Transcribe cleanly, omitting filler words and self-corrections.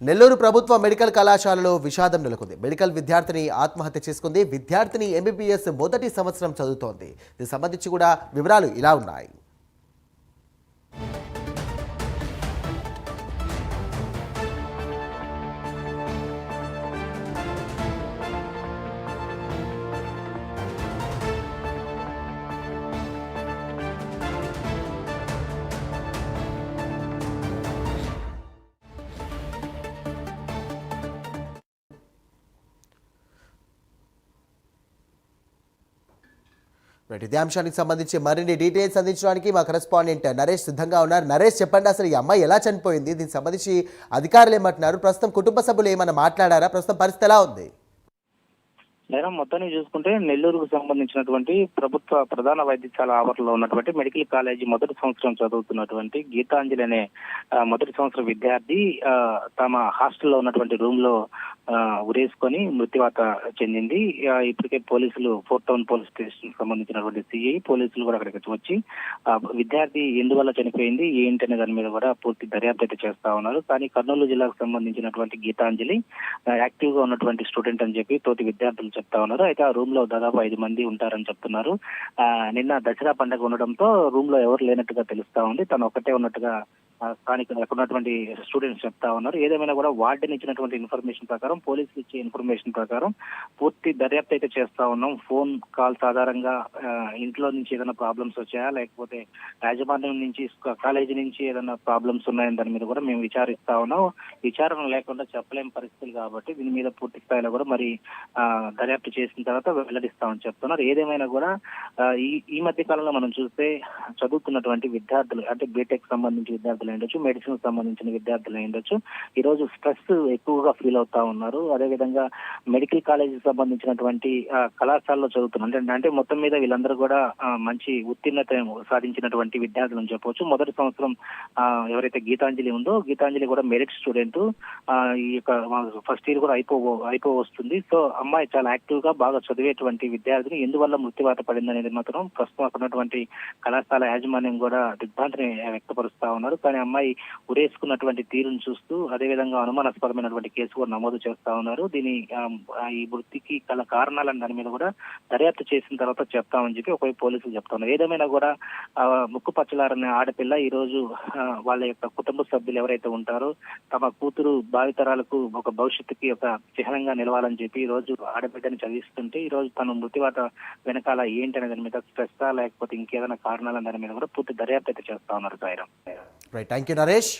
నెల్లూరు ప్రభుత్వ మెడికల్ కళాశాలలో విషాదం నెలకొంది. మెడికల్ విద్యార్థిని ఆత్మహత్య చేసుకుంది. విద్యార్థిని ఎంబీబీఎస్ మొదటి సంవత్సరం చదువుతోంది. దీనికి సంబంధించి కూడా వివరాలు ఇలా ఉన్నాయి. ఇదే అంశానికి సంబంధించి మరిన్ని డీటెయిల్స్ అందించడానికి మా కరెస్పాండెంట్ నరేష్ సిద్ధంగా ఉన్నారు. నరేష్, చెప్పండి, అసలు ఈ అమ్మాయి ఎలా చనిపోయింది? దీనికి సంబంధించి అధికారులు ఏమంటున్నారు? ప్రస్తుతం కుటుంబ సభ్యులు ఏమన్నా మాట్లాడారా? ప్రస్తుతం పరిస్థితి ఎలా ఉంది? నేరం మొత్తాన్ని చూసుకుంటే నెల్లూరుకు సంబంధించినటువంటి ప్రభుత్వ ప్రధాన వైద్యశాల ఆవరణలో ఉన్నటువంటి మెడికల్ కాలేజీ మొదటి సంవత్సరం చదువుతున్నటువంటి గీతాంజలి అనే మొదటి సంవత్సరం విద్యార్థి తమ హాస్టల్లో ఉన్నటువంటి రూమ్ లో ఉరేసుకొని మృత్యువాత చెందింది. ఇప్పటికే పోలీసులు 4 టౌన్ పోలీస్ స్టేషన్ సంబంధించినటువంటి సిఐ పోలీసులు కూడా అక్కడికి వచ్చి విద్యార్థి ఎందువల్ల చనిపోయింది ఏంటి అనే దాని మీద కూడా పూర్తి దర్యాప్తు అయితే చేస్తా ఉన్నారు. కానీ కర్నూలు జిల్లాకు సంబంధించినటువంటి గీతాంజలి యాక్టివ్ గా ఉన్నటువంటి స్టూడెంట్ అని చెప్పి తోటి విద్యార్థులు చెప్తా ఉన్నారు. అయితే ఆ రూమ్ లో దాదాపు 5 మంది ఉంటారని చెప్తున్నారు. నిన్న దసరా పండుగ ఉండడంతో రూమ్ లో ఎవరు లేనట్టుగా తెలుస్తా ఉంది. తను ఒక్కటే ఉన్నట్టుగా స్థానిక ఉన్నటువంటి స్టూడెంట్స్ చెప్తా ఉన్నారు. ఏదేమైనా కూడా వార్డెన్ ఇచ్చినటువంటి ఇన్ఫర్మేషన్ ప్రకారం, పోలీసులు ఇచ్చే ఇన్ఫర్మేషన్ ప్రకారం పూర్తి దర్యాప్తు అయితే చేస్తా ఉన్నాం. ఫోన్ కాల్స్ ఆధారంగా ఇంట్లో నుంచి ఏదైనా ప్రాబ్లమ్స్ వచ్చాయా, లేకపోతే యాజమాన్యం నుంచి కాలేజీ నుంచి ఏదైనా ప్రాబ్లమ్స్ ఉన్నాయని దాని మీద కూడా మేము విచారిస్తా ఉన్నాం. విచారణ లేకుండా చెప్పలేని పరిస్థితులు కాబట్టి దీని మీద పూర్తి స్థాయిలో కూడా మరి దర్యాప్తు చేసిన తర్వాత వెల్లడిస్తామని చెప్తున్నారు. ఏదేమైనా కూడా ఈ మధ్య కాలంలో మనం చూస్తే చదువుతున్నటువంటి విద్యార్థులు, అంటే బీటెక్ సంబంధించి విద్యార్థులు ఉండొచ్చు, మెడిసిన్ సంబంధించిన విద్యార్థులు ఉండొచ్చు, ఈ రోజు స్ట్రెస్ ఎక్కువగా ఫీల్ అవుతా ఉన్నారు. అదేవిధంగా మెడికల్ కాలేజీకి సంబంధించినటువంటి కళాశాలలో చదువుతున్నారు. అంటే మొత్తం మీద వీళ్ళందరూ కూడా మంచి ఉత్తీర్ణత సాధించినటువంటి విద్యార్థులు అని చెప్పవచ్చు. మొదటి సంవత్సరం ఎవరైతే గీతాంజలి ఉందో, గీతాంజలి కూడా మెరిట్ స్టూడెంట్. ఈ యొక్క ఫస్ట్ ఇయర్ కూడా అయిపో వస్తుంది. సో అమ్మాయి చాలా యాక్టివ్ గా బాగా చదివేటువంటి విద్యార్థిని ఎందువల్ల మృత్యువాత పడింది అనేది మాత్రం ప్రస్తుతం అక్కడ ఉన్నటువంటి కళాశాల యాజమాన్యం కూడా దిగ్భ్రాంతిని వ్యక్తపరుస్తా ఉన్నారు. కానీ అమ్మాయి ఉరేసుకున్నటువంటి తీరును చూస్తూ అదేవిధంగా అనుమానాస్పదమైనటువంటి కేసు కూడా నమోదు చేస్తా ఉన్నారు. దీని ఈ మృతికి గల కారణాలను దాని మీద కూడా దర్యాప్తు చేసిన తర్వాత చెప్తామని చెప్పి ఒకవైపు పోలీసులు చెప్తా ఉన్నారు. ఏదేమైనా కూడా ముక్కు పచ్చలారనే ఆడపిల్ల ఈ రోజు వాళ్ళ యొక్క కుటుంబ సభ్యులు ఎవరైతే ఉంటారో తమ కూతురు భావితరాలకు ఒక భవిష్యత్తుకి ఒక చిహ్నంగా నిలవాలని చెప్పి ఈ రోజు ఆడబిడ్డని చదివిస్తుంటే ఈ రోజు తను మృతివాత వెనకాల ఏంటి అనే దాని మీద స్ట్రెస్ లేకపోతే ఇంకేదైనా కారణాల దాని మీద కూడా పూర్తి దర్యాప్తు అయితే చేస్తా ఉన్నారు. Right, thank you Naresh.